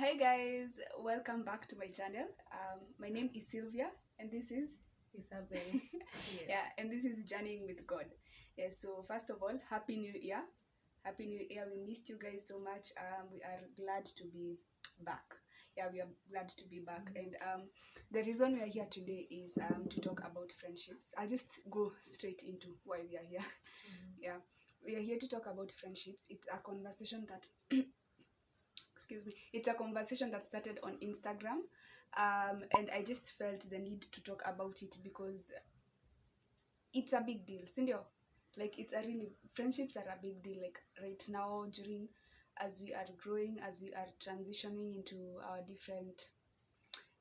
Hi guys, welcome back to my channel. My name is Sylvia and this is Isabel. yeah, and this is Journeying with God. Yes, so first of all, Happy New Year. Happy New Year. We missed you guys so much. We are glad to be back. Yeah, we are glad to be back. And the reason we are here today is to talk about friendships. I'll just go straight into why we are here. Yeah, we are here to talk about friendships. It's a conversation that excuse me, it's a conversation that started on Instagram, and I just felt the need to talk about it because it's a big deal, sindio. Like, it's a really, friendships are a big deal, like right now, during, as we are growing, as we are transitioning into our different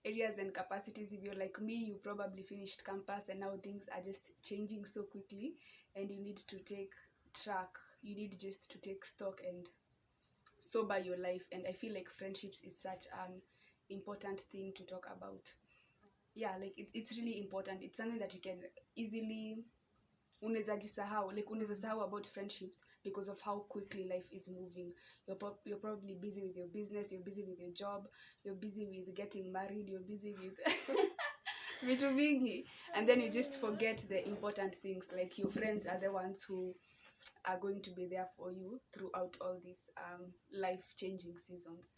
areas and capacities. If you're like me, you probably finished campus and now things are just changing so quickly, and you need to take track, you need just to take stock and sober your life. And I feel like friendships is such an important thing to talk about. Yeah, like it's really important. It's something that you can easily, unaweza jisahau, like unaweza sahau about friendships because of how quickly life is moving. You're probably busy with your business, you're busy with your job, you're busy with getting married, you're busy with vitu vingi, and then you just forget the important things, like your friends are the ones who are going to be there for you throughout all these life-changing seasons.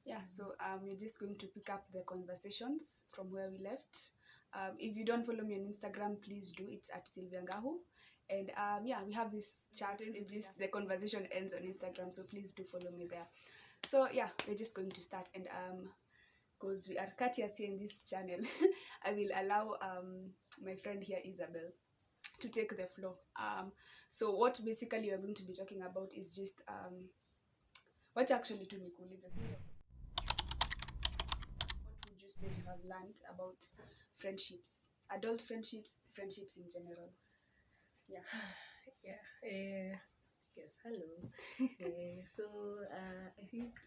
Yeah, so we're just going to pick up the conversations from where we left. If you don't follow me on Instagram, please do. It's at Sylvia Ngahu. And yeah, we have this chat. It just, the conversation ends on Instagram, so please do follow me there. So yeah, we're just going to start. And because we are courteous here in this channel, I will allow my friend here, Isabel, to take the floor. So what basically we are going to be talking about is just what actually to nikuulize, what would you say you have learned about friendships, adult friendships, friendships in general? Yeah. Yeah. Yes. Hello. So I think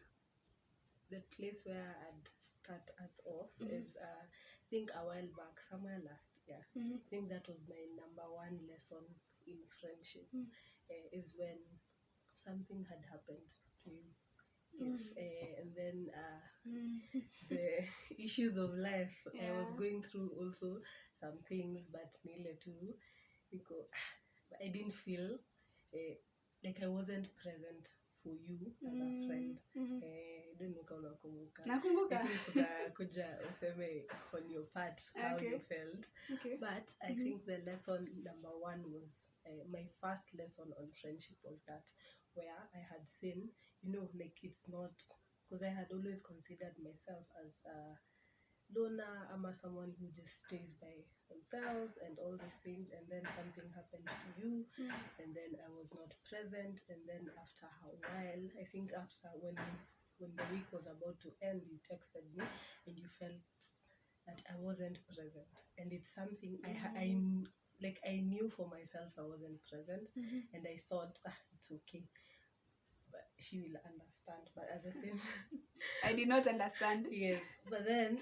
the place where I'd start us off is I think a while back, somewhere last year. I think that was my number one lesson in friendship. Is when something had happened to you. Yes. And then the issues of life. I was Yeah. going through also some things, but nile too, because I didn't feel like I wasn't present for you as a friend. I don't know kama unakumbuka. Nakumbuka. Lakini kuja useme on your part how Okay. you felt. Okay. But I think the lesson number one was my first lesson on friendship was that, where I had seen, like it's not, because I had always considered myself as a loner, I'm someone who just stays by themselves and all these things, and then something happened to you, and then I was not present, and then after a while, I think after when the week was about to end, you texted me and you felt that I wasn't present, and it's something I knew for myself I wasn't present, and I thought it's okay, but she will understand. But at the same I did not understand. yes, but then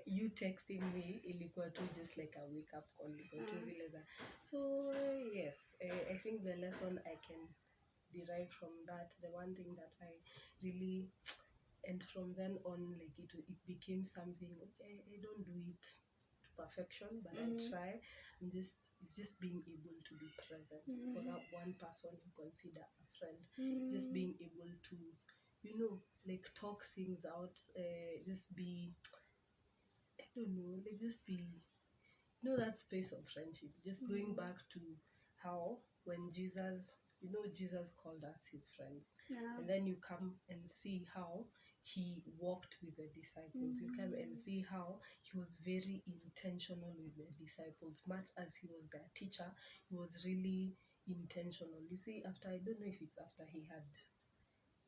you texting me ilikuwa tu just like a wake up call, ilikuwa tu zile za. So yes, I think the lesson I can derive from that, the one thing that I really, and from then on, like it became something, okay, I don't do it to perfection, but I try. And it's just being able to be present for that one person you consider a friend. It's just being able to, like talk things out, just be, I don't know, like just be, that space of friendship. Just going back to how when Jesus called us his friends. Yeah. And then you come and see how he walked with the disciples. You come and see how he was very intentional with the disciples. Much as he was their teacher, he was really intentional. You see, after, I don't know if it's after he had,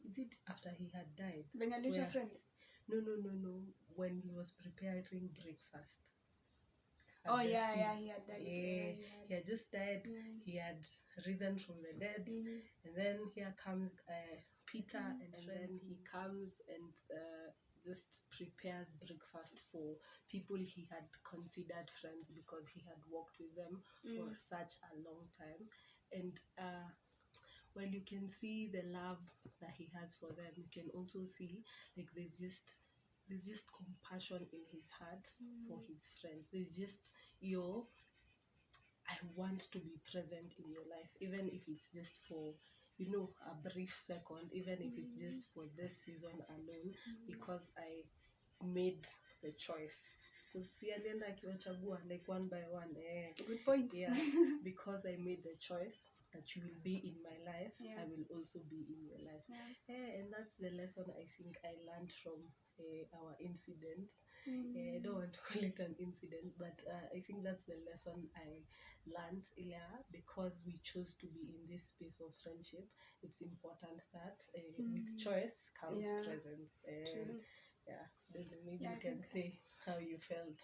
is it after he had died? When you're little friends. No. When he was preparing breakfast. Oh yeah, he had died. Yeah, he had just died. He had risen from the dead, and then here comes Peter, and then he comes and just prepares breakfast for people he had considered friends because he had walked with them for such a long time, and while you can see the love that he has for them, you can also see like there's just there's just compassion in his heart for Mm. his friends. There's just I want to be present in your life, even if it's just for, a brief second, even if it's just for this season alone, because I made the choice. Because alienda akiwachagua like one by one. Good point. Yeah, because I made the choice that you will be in my life, Yeah. I will also be in your life. Yeah. And that's the lesson I think I learned from our incident. I Mm. don't want to call it an incident, but I think that's the lesson I learned, because we chose to be in this space of friendship. It's important that with choice comes Yeah. presence. True. Yeah, don't know, maybe Yeah, you I can think say how you felt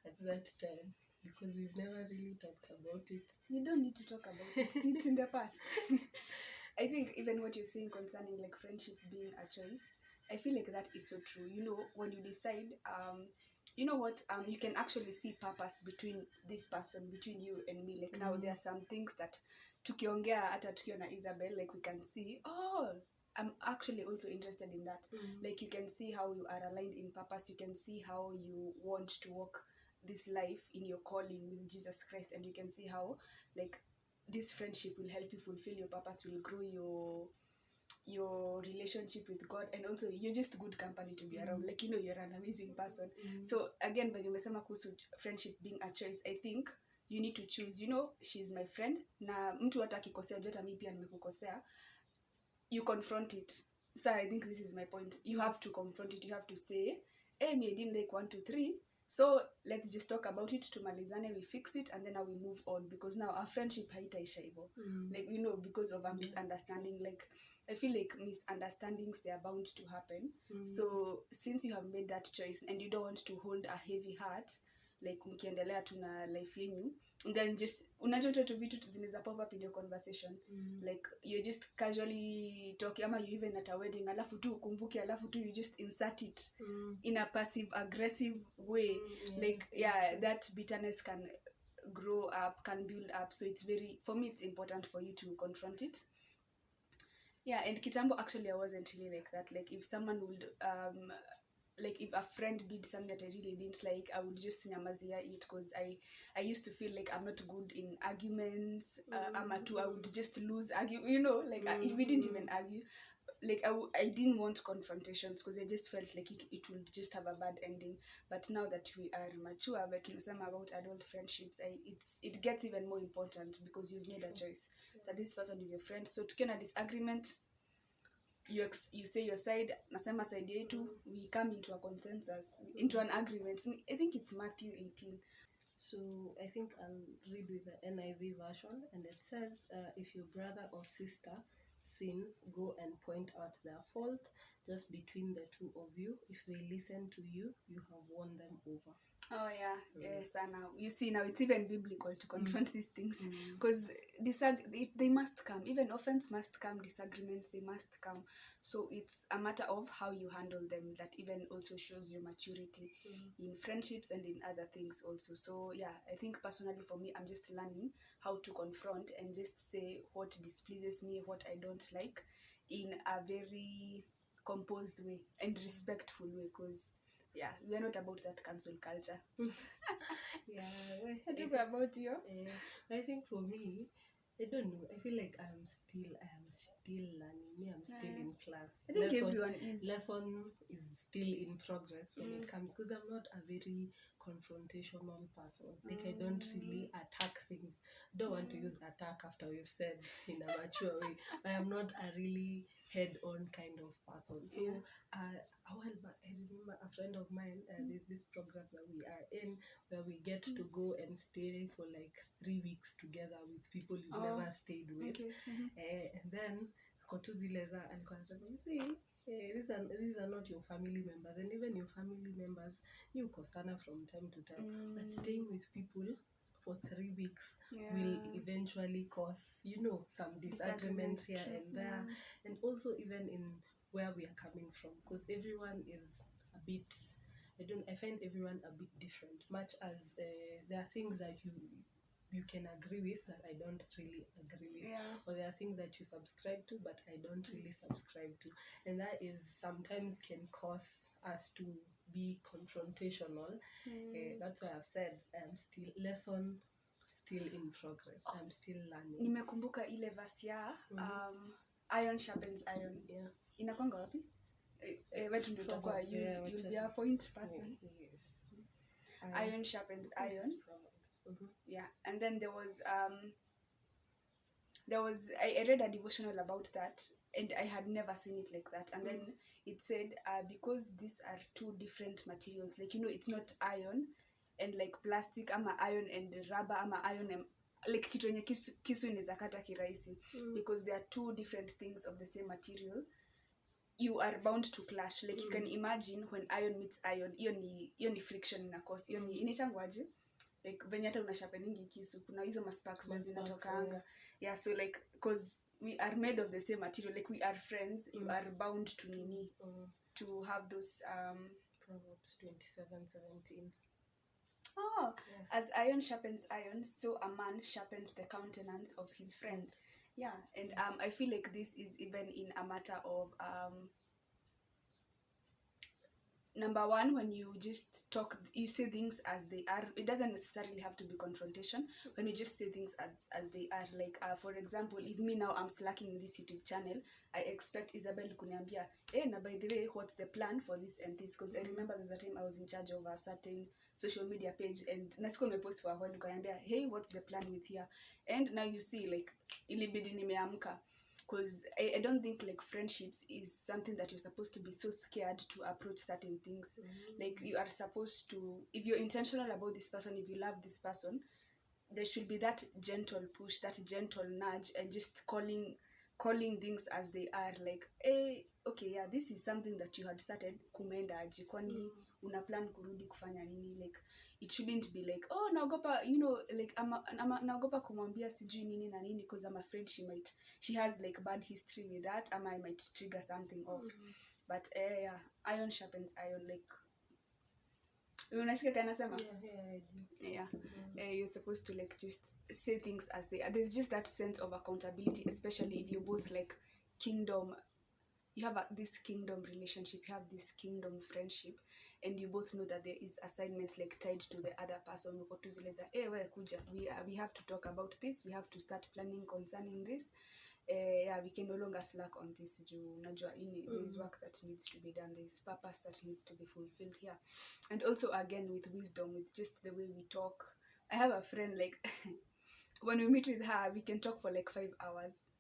at that time, because we've never really talked about it. you don't need to talk about it. It's in the past. I think even what you're saying concerning like friendship being a choice, I feel like that is so true. You know, when you decide, you know what, you can actually see purpose between this person, between you and me. Like now, there are some things that tukiongea hata tukiwa na Isabel, like we can see, oh, I'm actually also interested in that. Like you can see how you are aligned in purpose. You can see how you want to walk this life in your calling with Jesus Christ, and you can see how like this friendship will help you fulfill your purpose, will grow your relationship with God, and also you're just good company to be around. Like, you know, you're an amazing person. So again, when umesema kuhusu friendship being a choice, I think you need to choose. You know, she's my friend, na mtu hata akikosea, jota mimi pia nimekukosea, you confront it. So I think this is my point. You have to confront it. You have to say, hey, me, I didn't like 1 2 3, so let's just talk about it, tumalizane, we fix it, and then now we move on, because now our friendship haitaisha hivyo. Like, you know, because of a misunderstanding. Like, I feel like misunderstandings, they are bound to happen. So since you have made that choice and you don't want to hold a heavy heart, like mkiendelea tu na life yenyu, and then just unajua tu vitu zinaweza pop up in your conversation. Like you're just casually talking, ama you even at a wedding, alafu tu ukumbuke, alafu tu you just insert it in a passive aggressive way. Like that bitterness can grow up, can build up. So it's very, for me, it's important for you to confront it. And kitambo, actually, I wasn't really like that. Like if someone would like if a friend did something that I really didn't like, I would just nyamazia it, because I used to feel like I'm not good in arguments. I would just lose argue, you know, like we didn't even argue. Like I didn't want confrontations, because I just felt like it would just have a bad ending. But now that we are mature, but tunasema about adult friendships, it gets even more important, because you've made a choice that this person is your friend. So tukiwa na disagreement, you say your side, nasema side yetu, we come into a consensus, into an agreement. I think it's Matthew 18. So I think I'll read with the NIV version, and it says, if your brother or sister sins, go and point out their fault just between the two of you. If they listen to you, you have won them over. Oh yeah, yes. And now you see, now it's even biblical to confront these things, because they must come. Even offense must come, disagreements, they must come. So it's a matter of how you handle them that even also shows your maturity in friendships and in other things also. So yeah, I think personally for me, I'm just learning how to confront and just say what displeases me, what I don't like, in a very composed way and respectful way, because we are not about that cancel culture. I think we're about you. I think for me, I don't know. I feel like I am still learning. Me, I'm still in class. I think everyone is. Lesson is still in progress when it comes, because I'm not a very confrontational person. Like I don't really attack things. I don't want to use attack after we've said in a mature way. I am not a really head-on kind of person. So a while back, I remember a friend of mine, there's this program that we are in where we get to go and stay for like 3 weeks together with people you've never stayed with. And then Kotuzileza and Kwanzaa, you see, these are not your family members, and even your family members, you kosana from time to time, but staying with people for 3 weeks will eventually cause, some disagreements here and there. And also even in where we are coming from, because everyone is a bit, I find everyone a bit different, much as there are things that you can agree with that I don't really agree with, or there are things that you subscribe to but I don't really subscribe to, and that is sometimes can cause us to be confrontational. That's why I've said I'm still lesson still in progress. I'm still learning. Nimekumbuka ile verse ya iron sharpens iron. Yeah. Inakwanga wapi? Wetu ndio utakuwa you'll be a point person. Yes. Iron sharpens iron. Yeah, and then there was I read a devotional about that, and I had never seen it like that. And then it said because these are two different materials, like, you know, it's not iron and like plastic, ama iron and rubber, ama iron and like kitu yenye kisu inaweza kata kirahisi, because they are two different things of the same material. You are bound to clash, like you can imagine when iron meets iron, hiyo ni friction ina cause, hiyo ni inaitangwaje, like venye hata unasharpeningi kisu kuna hizo masparks zinatokanga. Yeah, so like because we are made of the same material, like we are friends, you are bound to to have those Proverbs 27:17. As iron sharpens iron, so a man sharpens the countenance of his friend. Yeah, and I feel like this is even in a matter of number one, when you just talk, you say things as they are. It doesn't necessarily have to be confrontation. When you just say things as they are, like for example, if me now I'm slacking in this YouTube channel, I expect Isabel kuniambia, na by the way, what's the plan for this and this? Because I remember there was a time I was in charge of a certain social media page, and nasiko nimepost for a while, ukaniambia, hey, what's the plan with here? And now you see, like, ilibidi nimeamka. Because I don't think like friendships is something that you're supposed to be so scared to approach certain things. Like you are supposed to, if you're intentional about this person, if you love this person, there should be that gentle push, that gentle nudge, and just calling things as they are. Like, hey, okay, yeah, this is something that you had started, kumenda aje, kwani una plan kurudi kufanya nini? Like it shouldn't be like, oh, naogopa, you know, like naogopa kumwambia sijui nini na nini, because I'm afraid she has like bad history with that, I might trigger something off. But yeah, iron sharpens iron. Like unashika kana sema? Yeah. You're supposed to like just say things as they are. There's just that sense of accountability, especially if you're both like kingdom, you have this kingdom relationship, you have this kingdom friendship, and you both know that there is assignments like tied to the other person. We have to talk about this, we have to start planning concerning this. Yeah, we can no longer slack on this. There's work that needs to be done, there's purpose that needs to be fulfilled here. And also again with wisdom, with just the way we talk. I have a friend, like when we meet with her, we can talk for like 5 hours.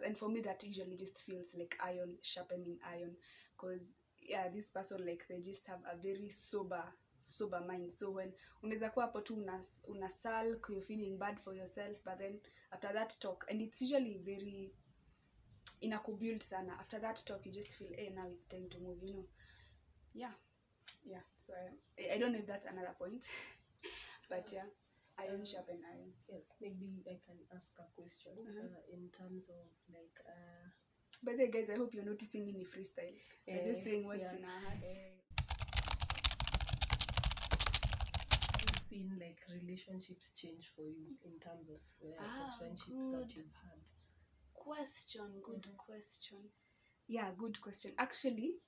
And for me that usually just feels like iron sharpening iron, because yeah, this person, like, they just have a very sober mind. So when unaweza kuwa hapo tu una sulk, you're feeling bad for yourself, but then after that talk, and it's usually very inakubuild sana, after that talk you just feel, hey, now it's time to move, you know. Yeah. So I don't know if that's another point. But yeah, iron sharpen iron. Yes, maybe I can ask a question in terms of like by the way, guys, I hope you're noticing any freestyle. We're just saying what's in our hearts. Have you seen like relationships change for you in terms of the friendships that you've had? Good question. Yeah, good question. Actually,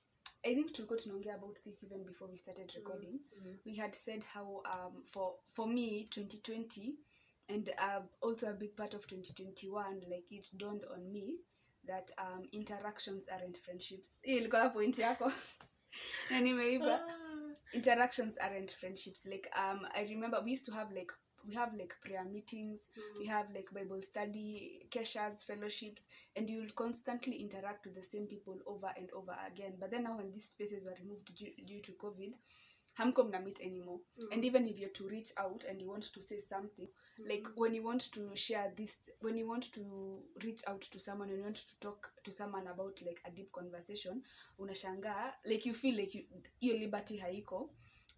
I think tulikuwa tunaongea about this even before we started recording. We had said how for me 2020 and also a big part of 2021, like it dawned on me that interactions aren't friendships. Ilikuwa point yako. Na nimeiba. Interactions aren't friendships. Like I remember we used to have like, we have like prayer meetings, we have like Bible study, keshas, fellowships, and you'll constantly interact with the same people over and over again. But then now when these spaces were removed due to COVID, hamko mna meet anymore. And even if you're to reach out and you want to say something, like when you want to share this, when you want to reach out to someone, when you want to talk to someone about like a deep conversation, unashangaa, like you feel like your liberty haiko,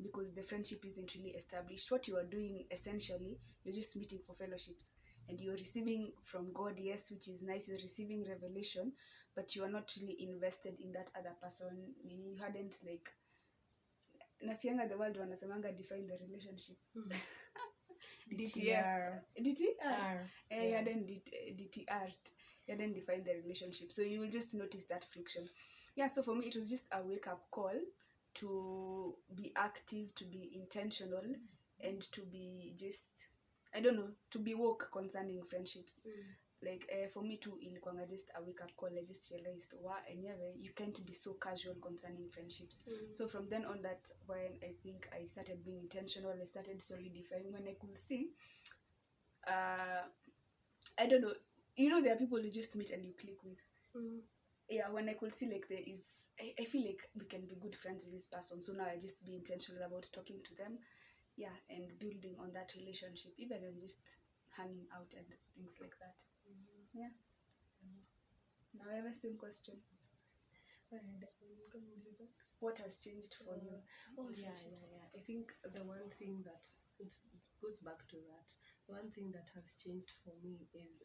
because the friendship isn't really established. What you are doing essentially, you're just meeting for fellowships, and you're receiving from God, yes, which is nice, you're receiving revelation, but you are not really invested in that other person. You hadn't like, nasianga the world wanasemanga define the relationship. DTR. You hadn't define the relationship, so you will just notice that friction. Yeah, so for me it was just a wake up call to be active, to be intentional, and to be just, I don't know, to be woke concerning friendships. Like for me too, ilikuwanga just a wake up call. I just realized enyewe you can't be so casual concerning friendships. So from then on, that when I think I started being intentional, I started solidifying when I could see I don't know, you know, there are people you just meet and you click with. Yeah, when I could see like there is, I feel like we can be good friends with this person, so now I just be intentional about talking to them, yeah, and building on that relationship, even when just hanging out and things like that. Yeah. Now I have a same question. What has changed for you? Yeah. I think the one thing that goes back to that. The one thing that has changed for me is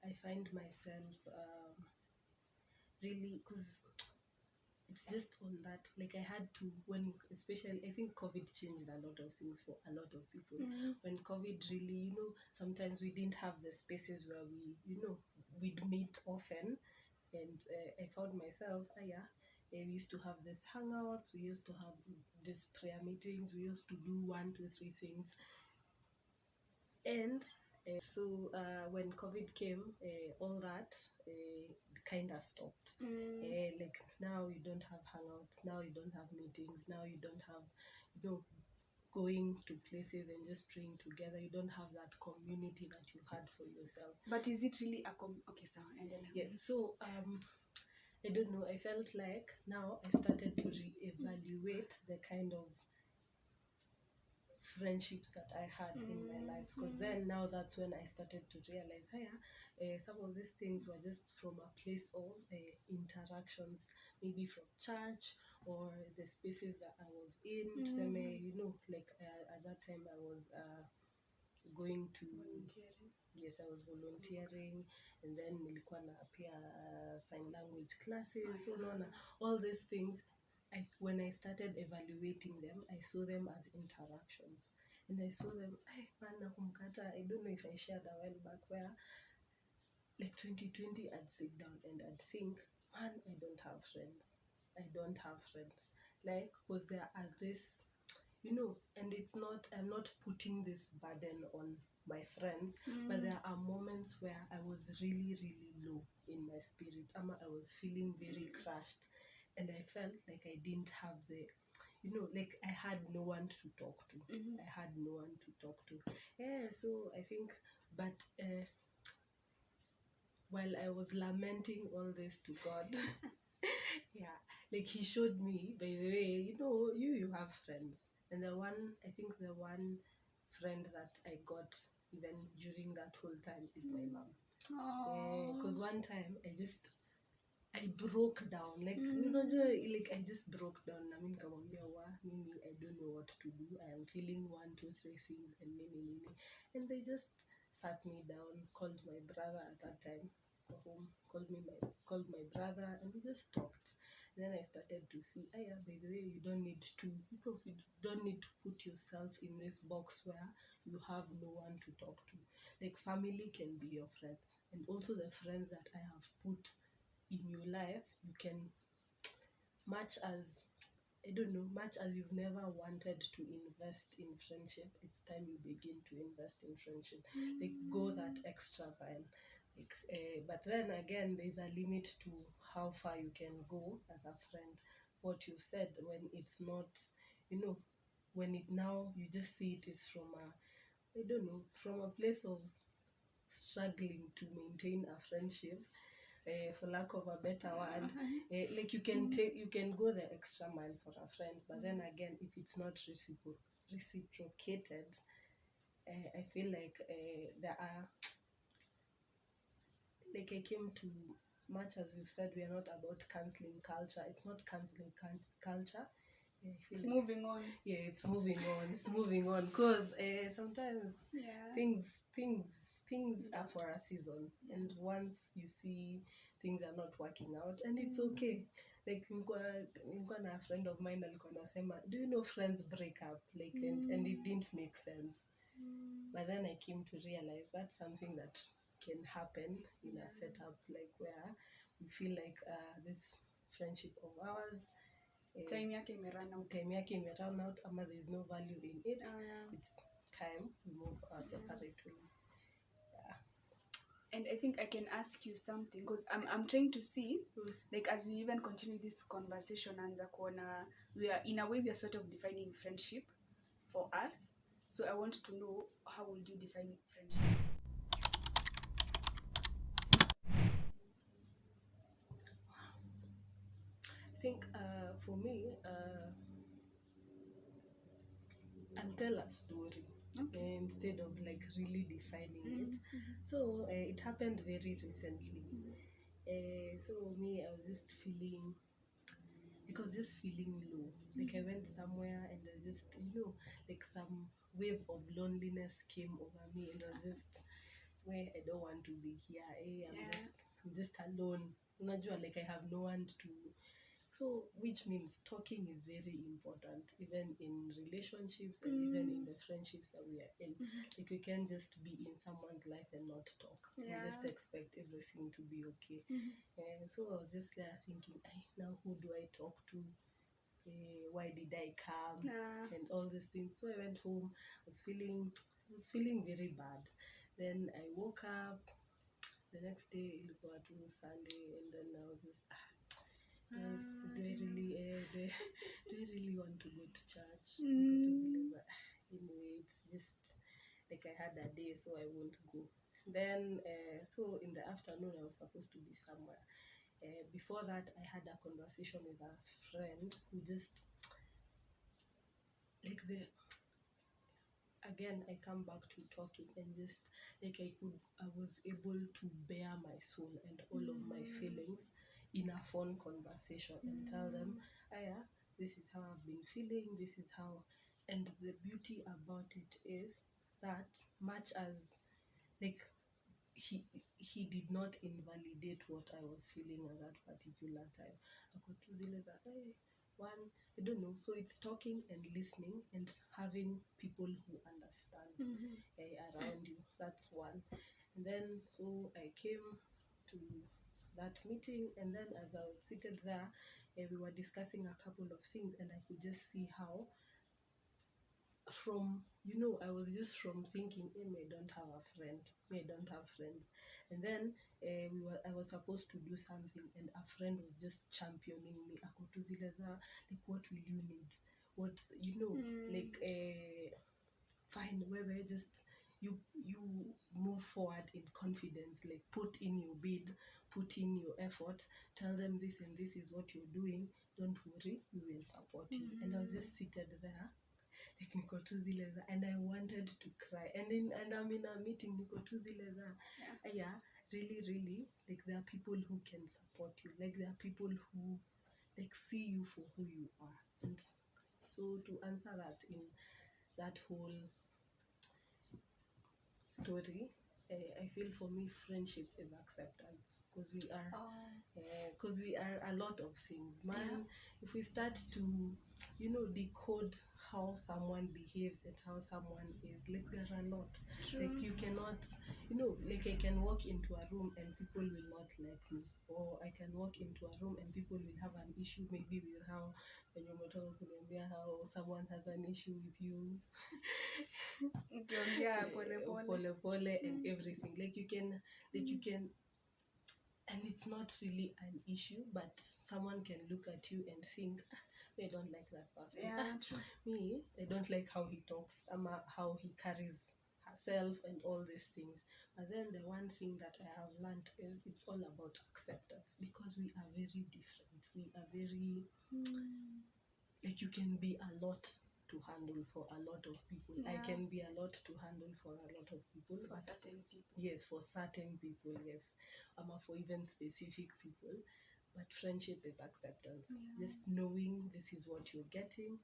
I find myself really, because it's just on that, like I had to, when especially I think COVID changed a lot of things for a lot of people. When COVID really, sometimes we didn't have the spaces where we'd meet often, and I found myself, we used to have this hangouts, we used to have these prayer meetings, we used to do 1, 2, 3 things, and so when COVID came, all that kind of stopped. Like now you don't have hangouts, now you don't have meetings, now you don't have, going to places and just praying together. You don't have that community that you had for yourself. But is it really okay, so Yes. So I don't know. I felt like now I started to reevaluate the kind of friendships that I had in my life, because then now that's when I started to realize, some of these things were just from a place of interactions, maybe from church or the spaces that I was in. Like at that time I was going to volunteering. Yes, I was volunteering, and then nilikuwa na pia sign language classes. So no, all these things, when I started evaluating them, I saw them as interactions, and I saw them. I don't know if I shared a while back where, like 2020, I'd sit down and I'd think, man, I don't have friends. I don't have friends. Like, because there are this, and it's not, I'm not putting this burden on my friends, but there are moments where I was really, really low in my spirit. I was feeling very crushed, and I felt like I didn't have the, like I had no one to talk to. I had no one to talk to. Yeah, so I think, but while I was lamenting all this to God, yeah, like he showed me, by the way, you have friends. And I think the one friend that I got even during that whole time is my mom. Because one time I broke down, like like I just broke down. I mean, Mimi, I don't know what to do. I am feeling 1, 2, 3 things, and and they just sat me down, called my brother at that time, go home, called my brother, and we just talked. And then I started to see, by the way, you don't need to put yourself in this box where you have no one to talk to. Like family can be your friends, and also the friends that I have put in your life, you can, much as you've never wanted to invest in friendship, it's time you begin to invest in friendship. Like go that extra mile. Like, but then again, there's a limit to how far you can go as a friend. What you've said, when it's not, when it now you just see it is from from a place of struggling to maintain a friendship, for lack of a better word. Like you can go the extra mile for a friend, but then again, if it's not reciprocated, I feel like there are, like I came to, much as we've said, we are not about canceling culture. It's not canceling culture. It's moving on. Yeah, it's moving on. It's moving on, because sometimes things are for a season, and once you see things are not working out, and it's okay. Like nilikuwa na a friend of mine alikuwa anasema, do you know friends break up, like, and it didn't make sense. But then I came to realize that's something that can happen in a setup like where we feel like this friendship of ours, time yake imerun out. time yake imerun out, ama there is no value in it. Yeah. It's time we move our separate ways. And I think I can ask you something, because I'm trying to see, like, as we even continue this conversation, anza kuona, we are in a way we are sort of defining friendship for us. So I want to know, how would you define friendship? I think for me, I'll tell a story. Okay. Instead of like really defining it. So it happened very recently. So me, I was just feeling low. Like I went somewhere and I just, like some wave of loneliness came over me, and I was just, where I don't want to be here. I'm just alone. Unajua, like I have no one to. So, which means talking is very important, even in relationships and even in the friendships that we are in. Like, we can't just be in someone's life and not talk and just expect everything to be okay. So, I was just there thinking, now who do I talk to? Why did I come? And all these things. So, I went home. I was feeling very bad. Then I woke up. The next day, it was Sunday, and then I was just, do I really want to go to church? Anyway, it's just like I had a day, so I won't go. Then, so in the afternoon, I was supposed to be somewhere. Before that, I had a conversation with a friend who just, like, again, I come back to talking, and just like I was able to bear my soul and all of my feelings in a phone conversation and tell them, this is how I've been feeling, this is how. And the beauty about it is that, much as like he did not invalidate what I was feeling at that particular time. One, I don't know. So it's talking and listening and having people who understand around you. That's one. And then, so I came to that meeting, and then as I was seated there, we were discussing a couple of things, and I could just see how from, I was just from thinking, I don't have a friend, I don't have friends. And then I was supposed to do something, and a friend was just championing me. Akotuzileza, like, what will you need? What, like, fine, where just you move forward in confidence, like put in your bid, put in your effort, tell them this and this is what you're doing, don't worry, we will support you. And I was just seated there, like niko tu zile za, and I wanted to cry, and I'm in a meeting, niko tu zile za. Really, like, there are people who can support you, like there are people who like see you for who you are. And so to answer that, in that whole story, I feel for me friendship is acceptance, because we are a lot of things, man. If we start to decode how someone behaves and how someone is, like, there are a lot. Like, you cannot, like, I can walk into a room and people will not like me, or I can walk into a room and people will have an issue maybe with how someone has an issue with you, pole and everything. Like, you can, and it's not really an issue, but someone can look at you and think, I don't like that person. Me, I don't like how he talks, how he carries herself and all these things. But then the one thing that I have learned is it's all about acceptance, because we are very different. We are very, like, you can be a lot to handle for a lot of people. I can be a lot to handle for a lot of people. For certain people. Yes, for certain people, yes. For even specific people. But friendship is acceptance. Just knowing this is what you're getting,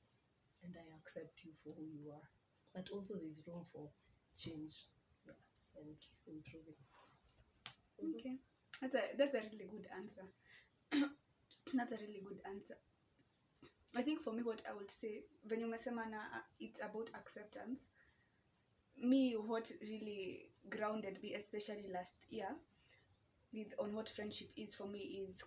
and I accept you for who you are. But also there's room for change, and improving. Okay. That's a really good answer. That's a really good answer. I think for me, what I would say, when you umesema na it's about acceptance, me, what really grounded me, especially last year, on what friendship is for me, is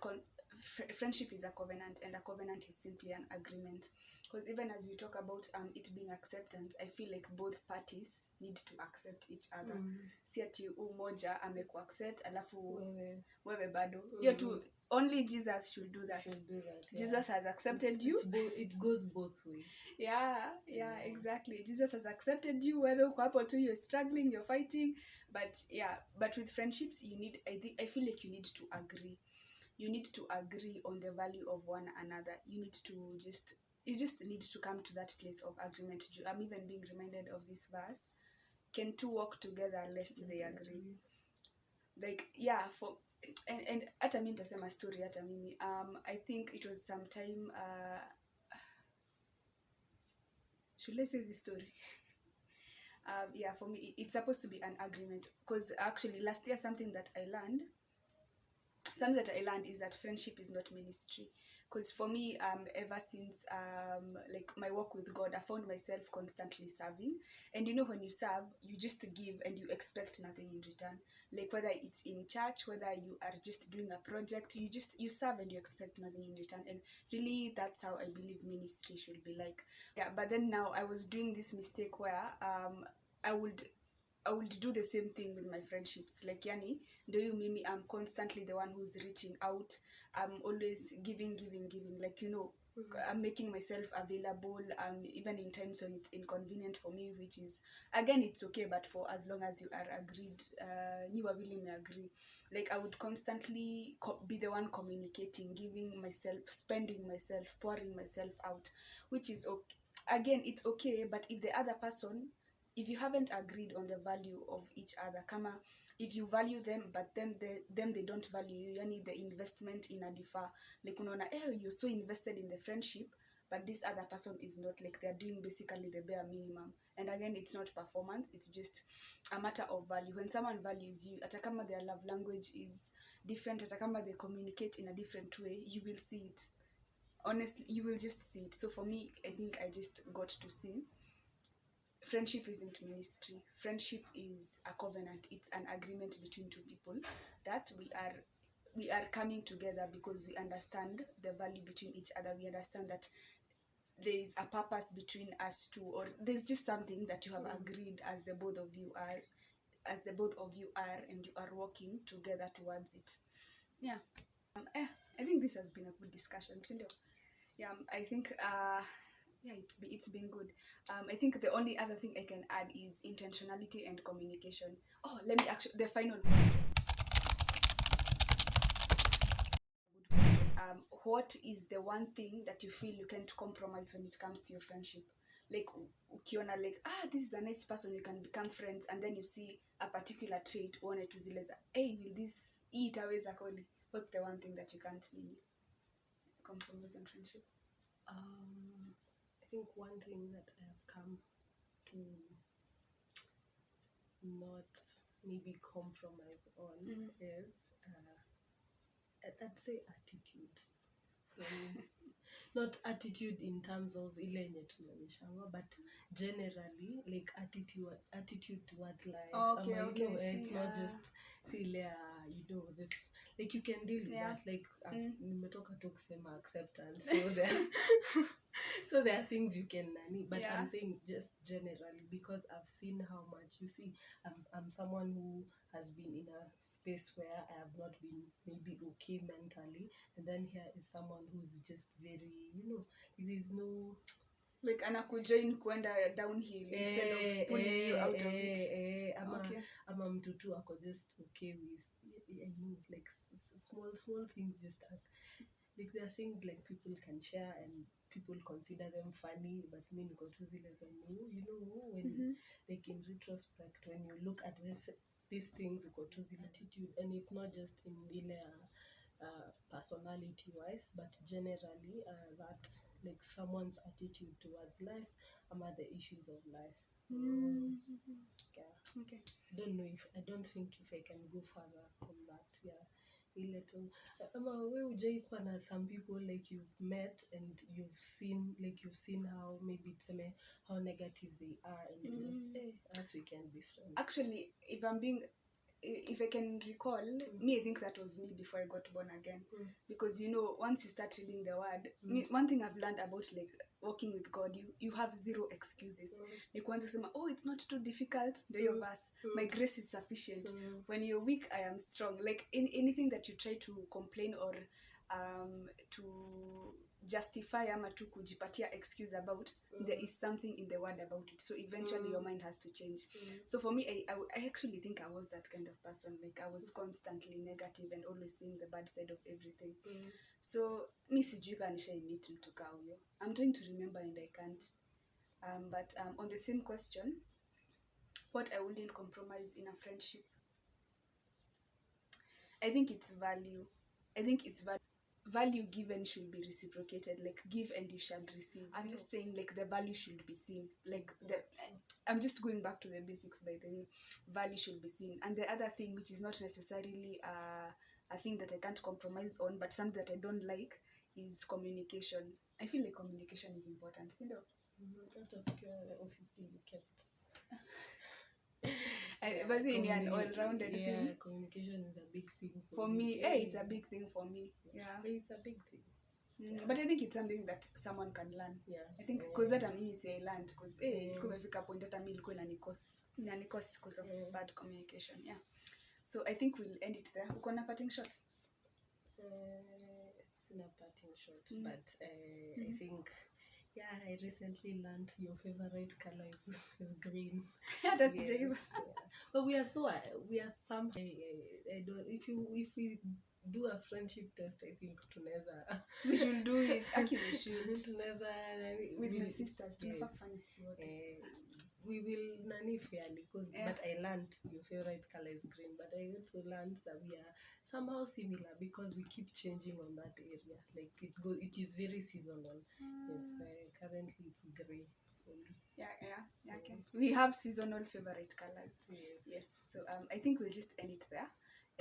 friendship is a covenant, and a covenant is simply an agreement. Because even as you talk about it being acceptance, I feel like both parties need to accept each other. Si ati umoja amekuaccept alafu wewe bado. Hiyo tu, only Jesus should do that. Jesus has accepted you. It goes both ways. Yeah, exactly. Jesus has accepted you. Wewe uko hapo tu, you're struggling, you're fighting. But with friendships, I feel like you need to agree. You need to agree on the value of one another. You just need to come to that place of agreement. I'm even being reminded of this verse. Can two walk together lest they agree? Like, yeah, and hata mimi nitasema story hata mimi. I think it was sometime should I say this story? For me, it's supposed to be an agreement, because actually last year something that I learned is that friendship is not ministry. Because for me, ever since like my work with God, I found myself constantly serving. And you know, when you serve, you just give and you expect nothing in return. Like whether it's in church, whether you are just doing a project, you serve and you expect nothing in return. And really, that's how I believe ministry should be like. Yeah, but then now I was doing this mistake where I would do the same thing with my friendships. Like, yani, do you mimi, I'm constantly the one who's reaching out. I'm always giving. Like, you know, I'm making myself available, even in times when it's inconvenient for me, which is, again, it's okay, but for as long as you are agreed, you are willing to agree. Like, I would constantly be the one communicating, giving myself, spending myself, pouring myself out, which is okay. Again, it's okay, but if the other person, if you haven't agreed on the value of each other, kama if you value them but then they don't value you, yani the investment in a differ. Like, unaona, you're so invested in the friendship, but this other person is not. Like, they're doing basically the bare minimum. And again, it's not performance, it's just a matter of value. When someone values you, hata kama their love language is different, hata kama they communicate in a different way, you will see it. Honestly, you will just see it. So for me, I think I just got to see friendship isn't ministry. Friendship is a covenant. It's an agreement between two people that we are coming together because we understand the value between each other. We understand that there is a purpose between us two, or there's just something that you have agreed as the both of you are, and you are working together towards it. Yeah. I think this has been a good discussion, Cindy. Yeah, I think it's been good. I think the only other thing I can add is intentionality and communication. Oh, let me actually, the final question. What is the one thing that you feel you can't compromise when it comes to your friendship? Like, ukiona like, this is a nice person, you can become friends, and then you see a particular trait, uone tu zile za, will this itaweza kweli? What's the one thing that you can't compromise on friendship? I think one thing that I have come to not maybe compromise on is I'd say attitude. Not attitude in terms of ile yenye tunaonyeshana, but generally like attitude towards life. Okay, it's not just ile this, like you can deal with that. Like nimetoka tu kusema acceptance, so there are things you can but I'm saying just generally, because I've seen how much, you see, I'm someone who has been in a space where I have not been maybe okay mentally, and then here is someone who's just very, there's no like anakujoin kwenda downhill instead of pulling you out of it. Ama mtu tu ako just okay with like small things, just like there are things like people can share and people consider them funny, but me niko tu zile za when like in retrospect, when you look at these things, uko tu zile attitude, and it's not just in ile personality wise, but generally that like someone's attitude towards life, the issues of life. Okay. I don't think if I can go further from that. Ile tu we ujaikuwa na some people like you've met and you've seen how maybe how negative they are, and just as we can be friends. Actually, if I'm being if I can recall, me, I think that was me before I got born again. Because, you know, once you start reading the word, me, one thing I've learned about like walking with God, you have zero excuses. Like once you say, oh, it's not too difficult, do your verse. My grace is sufficient. When you're weak, I am strong. Like anything that you try to complain or to justify ama tu kujipatia excuse about, there is something in the word about it, so eventually your mind has to change. So for me, I actually think I was that kind of person. Like I was constantly negative and always seeing the bad side of everything. So mi sijui kama nishaimit mtu kaa huyo. I'm trying to remember and I can't. But on the same question, what I wouldn't compromise in a friendship, I think it's value. I think it's value given should be reciprocated. Like give and you shall receive. I'm just saying like the value should be seen. Like I'm just going back to the basics, by the way. Value should be seen. And the other thing, which is not necessarily a thing that I can't compromise on, but something that I don't like, is communication. I feel like communication is important. Out of your office, you kept. But in an all-rounded thing. Communication is a big thing for me. It's a big thing for me. Yeah. It's a big thing. But I think it's something that someone can learn. I think because that mimi si I learned because kumefika point hata mimi ilikuwa inanikos because of bad communication. Yeah. So I think we'll end it there. Uko na parting shot? Sina parting shot, but I think I recently learned your favorite color is green. That's yes. But we are some. I don't. If we do a friendship test, I think tunaweza. We should do it. Actually, we should. Tunaweza with my sisters. We will nani fairly because but I learned your favorite color is green, but I also learned that we are somehow similar because we keep changing on that area. Like it is very seasonal. Yes, currently it's gray for me. Okay. We have seasonal favorite colors. Yes. So I think we'll just end it there.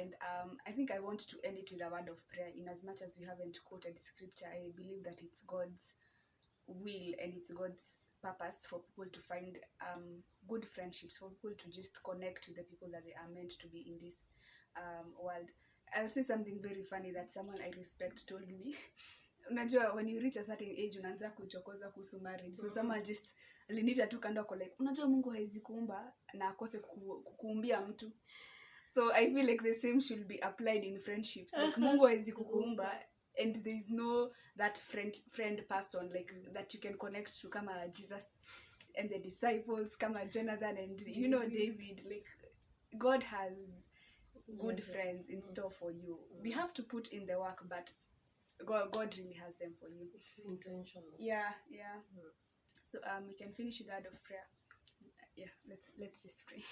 And I think I want to end it with a word of prayer. In as much as we haven't quoted scripture, I believe that it's God's will and it's God's purpose for people to find good friendships, for people to just connect with the people that they are meant to be in this world. I'll say something very funny that someone I respect told me. Unajua when you reach a certain age unaanza kuchokoza kuhusu marriage. So someone just alinita tu kando ako like, unajua Mungu haizi kuumba na akose kukuumbia mtu. So I feel like the same should be applied in friendships. Like Mungu haizi kukuumba and there is no that friend person like that you can connect to kama Jesus and the disciples, kama Jonathan and David. Like God has good friends in store for you. We have to put in the work, but God really has them for you. It's intentional. Yeah. So we can finish with a word of prayer. Let's just pray.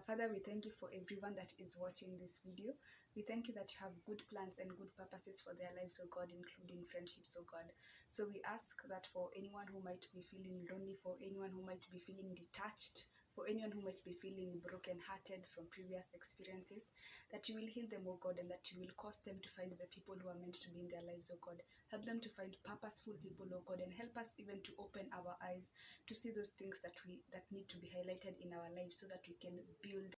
Father, we thank you for everyone that is watching this video. We thank you that you have good plans and good purposes for their lives, oh God, including friendships, oh God. So we ask that for anyone who might be feeling lonely, for anyone who might be feeling detached, for anyone who might be feeling broken-hearted from previous experiences, that you will heal them, oh God, and that you will cause them to find the people who are meant to be in their lives, oh God. Help them to find purposeful people, oh God, and help us even to open our eyes to see those things that need to be highlighted in our lives so that we can build